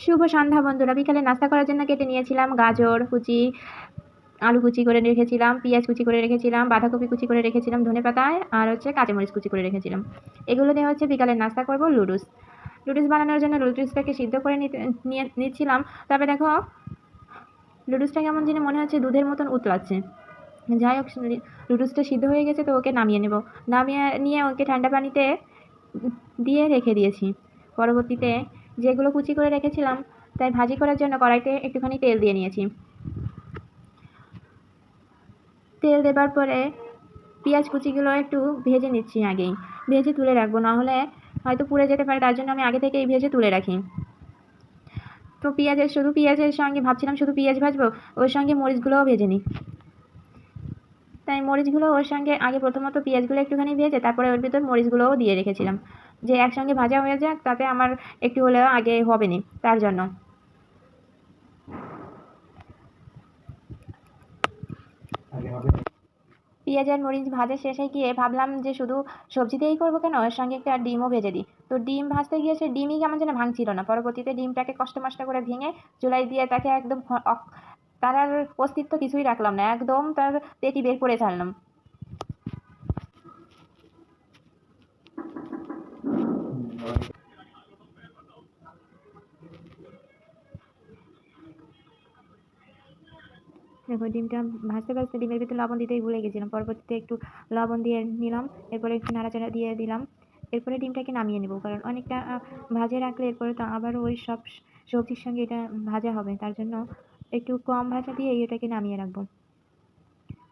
শুভ সন্ধ্যা বন্ধুরা। বিকালে নাস্তা করার জন্য কেটে নিয়েছিলাম গাজর কুচি, আলু কুচি করে রেখেছিলাম, পেঁয়াজ কুচি করে রেখেছিলাম, বাঁধাকপি কুচি করে রেখেছিলাম, ধনেপাতা আর কাঁচামরিচ কুচি করে রেখেছিলাম। এগুলো দিয়ে বিকালের নাস্তা করব লুডুস। লুডুস বানানোর জন্য লুডুসটাকে সিদ্ধ করে নিচ্ছিলাম। তবে দেখো লুডুসটা কেমন যেন মনে হচ্ছে দুধের মতন উতলাচ্ছে। যাই হোক, লুডুসটা সিদ্ধ হয়ে গেছে, তো ওকে নামিয়ে নেব। নামিয়ে নিয়ে ওকে ঠান্ডা পানিতে দিয়ে রেখে দিয়েছি। পরবর্তীতে যেগুলো কুচি করে রেখেছিলাম তাই ভাজি করার জন্য কড়াইতে একটুখানি তেল দিয়ে নিয়েছি। তেল দেবার পরে পেঁয়াজ কুচিগুলো একটু ভেজে নিচ্ছি। আগেই ভেজে তুলে রাখবো, নাহলে হয়তো পুড়ে যেতে পারে, তার জন্য আমি আগে থেকেই ভেজে তুলে রাখি। তো শুধু পেঁয়াজের সঙ্গে ভাবছিলাম শুধু পেঁয়াজ ভাজবো, ওর সঙ্গে মরিচগুলোও ভেজে নিই। তাই মরিচগুলো ওর সঙ্গে আগে প্রথমত পেঁয়াজগুলো একটুখানি ভেজে তারপরে ওর ভিতর মরিচগুলোও দিয়ে রেখেছিলাম, যে একসঙ্গে ভাজা হয়ে যাক, তাতে আমার একটু হলেও আগে হবে না, তার জন্য। পেঁয়াজ আর মরিচ ভাজা শেষে গিয়ে ভাবলাম যে শুধু সবজি দিয়েই করবো কেন, ওর সঙ্গে একটা ডিমও ভেজে দিই। তো ডিম ভাজতে গিয়ে সে ডিমই কেমন যেন ভাঙছিল না। পরবর্তীতে ডিমটাকে কষ্ট মষ্ট করে ভেঙে চুলাই দিয়ে তাকে একদম তার আর অস্তিত্ব কিছুই রাখলাম না, একদম তার পেটি বের করে ছাড়লাম। দেখো ডিমটা ভাজতে ভাজতে ডিমের ভিতরে লবণ দিতেই ভুলে গেছিলাম। পরবর্তীতে একটু লবণ দিয়ে নিলাম, এরপরে একটু নাড়াচাড়া দিয়ে দিলাম। এরপরে ডিমটাকে নামিয়ে নেব, কারণ অনেকটা ভাজে রাখলে এরপরে তো আবারও ওই সব সবজির সঙ্গে এটা ভাজা হবে, তার জন্য একটু কম ভাজা দিয়ে এটাকে নামিয়ে রাখবো।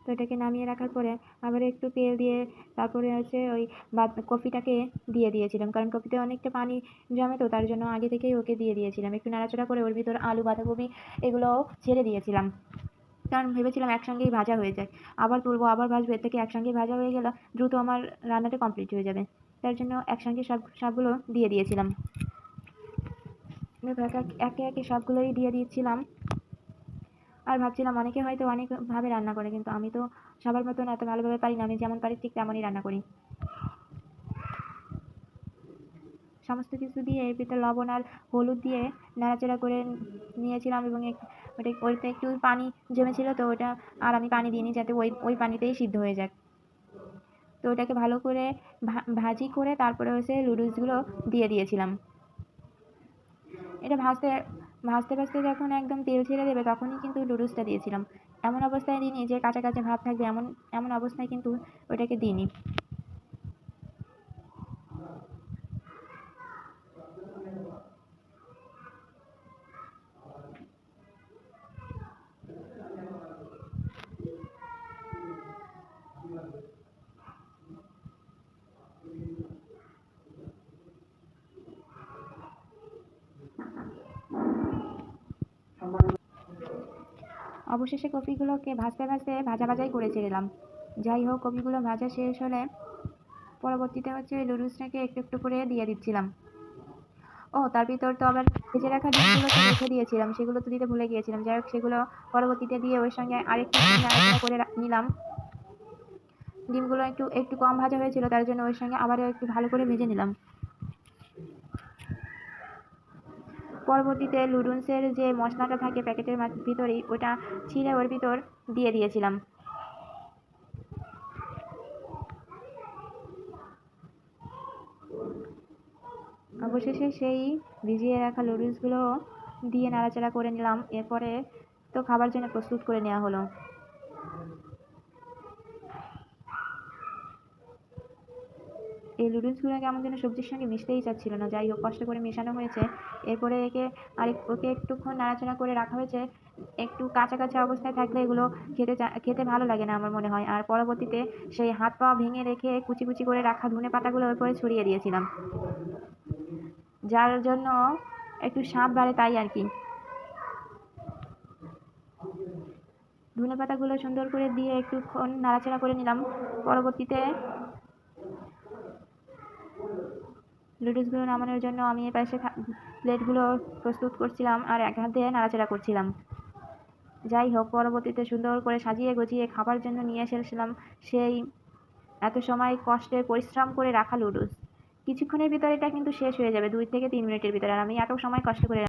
তো এটাকে নামিয়ে রাখার পরে আবার একটু তেল দিয়ে তারপরে ওই কপিটাকে দিয়ে দিয়েছিলাম, কারণ কপিতে অনেকটা পানি জমে, তো তার জন্য আগে থেকেই ওকে দিয়ে দিয়েছিলাম। একটু নাড়াচাড়া করে ওর ভিতর আলু বাঁধাকপি এগুলোও ছেড়ে দিয়েছিলাম, কারণ ভেবেছিলাম একসঙ্গেই ভাজা হয়ে যায়। আবার তুলবো আবার ভাজবো, এর থেকে একসঙ্গেই ভাজা হয়ে গেলে দ্রুত আমার রান্নাটা কমপ্লিট হয়ে যাবে, তার জন্য একসঙ্গে সবগুলো দিয়ে দিয়েছিলাম। একে একে সবগুলোই দিয়ে দিয়েছিলাম। আর ভাবছিলাম অনেকে হয়তো অনেকভাবে রান্না করে, কিন্তু আমি তো সবার মতন এত ভালোভাবে পারি না, আমি যেমন পারি ঠিক তেমনই রান্না করি। সমস্ত কিছু দিয়ে এর ভিতর লবণ আর হলুদ দিয়ে নাড়াচাড়া করে নিয়েছিলাম, এবং ওইতে একটু পানি জমেছিল, তো ওটা আর আমি পানি দিইনি, যাতে ওই পানিতেই সিদ্ধ হয়ে যাক। তো ওটাকে ভালো করে ভাজি করে তারপরে লুডুসগুলো দিয়ে দিয়েছিলাম। এটা ভাজতে ভাজতে ভাজতে যখন একদম তেল ছেড়ে দেবে তখনই কিন্তু লুডুসটা দিয়েছিলাম। এমন অবস্থায় দিইনি যে কাঁচা কাঁচা ভাব থাকবে, এমন অবস্থায় কিন্তু ওটাকে দিইনি। অবশেষে কপিগুলোকে ভাজতে ভাজতে ভাজাই করে ছেড়েলাম। যাই হোক, কপিগুলো ভাজা শেষ হলে পরবর্তীতে লুডুসটাকে একটু একটু করে দিয়ে দিচ্ছিলাম। ও তার ভিতর তো আবার ভেজে রাখা ডিমগুলো তো রেখে দিয়েছিলাম, সেগুলো তো দিতে ভুলে গিয়েছিলাম। যাই হোক, সেগুলো পরবর্তীতে দিয়ে ওর সঙ্গে আরেকটু নাড়াচাড়া করে নিলাম। ডিমগুলো একটু একটু কম ভাজা হয়েছিল, তার জন্য ওর সঙ্গে আবারও একটু ভালো করে ভেজে নিলাম। পরবর্তীতে লুডুসের যে মশলাটা থাকে প্যাকেটের ভিতরেই, ওটা ছিঁড়ে ওর ভিতর দিয়ে দিয়েছিলাম। অবশেষে সেই ভিজিয়ে রাখা লুডুসগুলো দিয়ে নাড়াচাড়া করে নিলাম। এরপরে তো খাবার জন্য প্রস্তুত করে নেওয়া হলো। এই লুডুসগুলো কেমন যেন সবজির সঙ্গে মিশতেই চাচ্ছিল না। যাই হোক, কষ্ট করে মেশানো হয়েছে। এরপরে ওকে একটুক্ষণ নাড়াচাড়া করে রাখা হয়েছে। একটু কাঁচা কাঁচা অবস্থায় থাকলে এগুলো খেতে ভালো লাগে না আমার মনে হয়। আর পরবর্তীতে সেই হাত পা ভেঙে রেখে কুচি কুচি করে রাখা ধনে পাতাগুলো ওপরে ছড়িয়ে দিয়েছিলাম, যার জন্য একটু স্বাদ বাড়ে, তাই আর কি। ধনে পাতাগুলো সুন্দর করে দিয়ে একটুক্ষণ নাড়াচাড়া করে নিলাম। পরবর্তীতে লুডুসগুলো নামানোর জন্য আমি এর পাশে প্লেটগুলো প্রস্তুত করছিলাম আর এক হাত দিয়ে নাড়াচাড়া করছিলাম। যাই হোক, পরবর্তীতে সুন্দর করে সাজিয়ে গুছিয়ে খাবার জন্য নিয়ে এসেছিলাম সেই এত সময় কষ্টের পরিশ্রম করে রাখা লুডুস। কিছুক্ষণের ভিতরে এটা কিন্তু শেষ হয়ে যাবে, 2 থেকে 3 মিনিটের ভিতরে। আর আমি এত সময় কষ্ট করে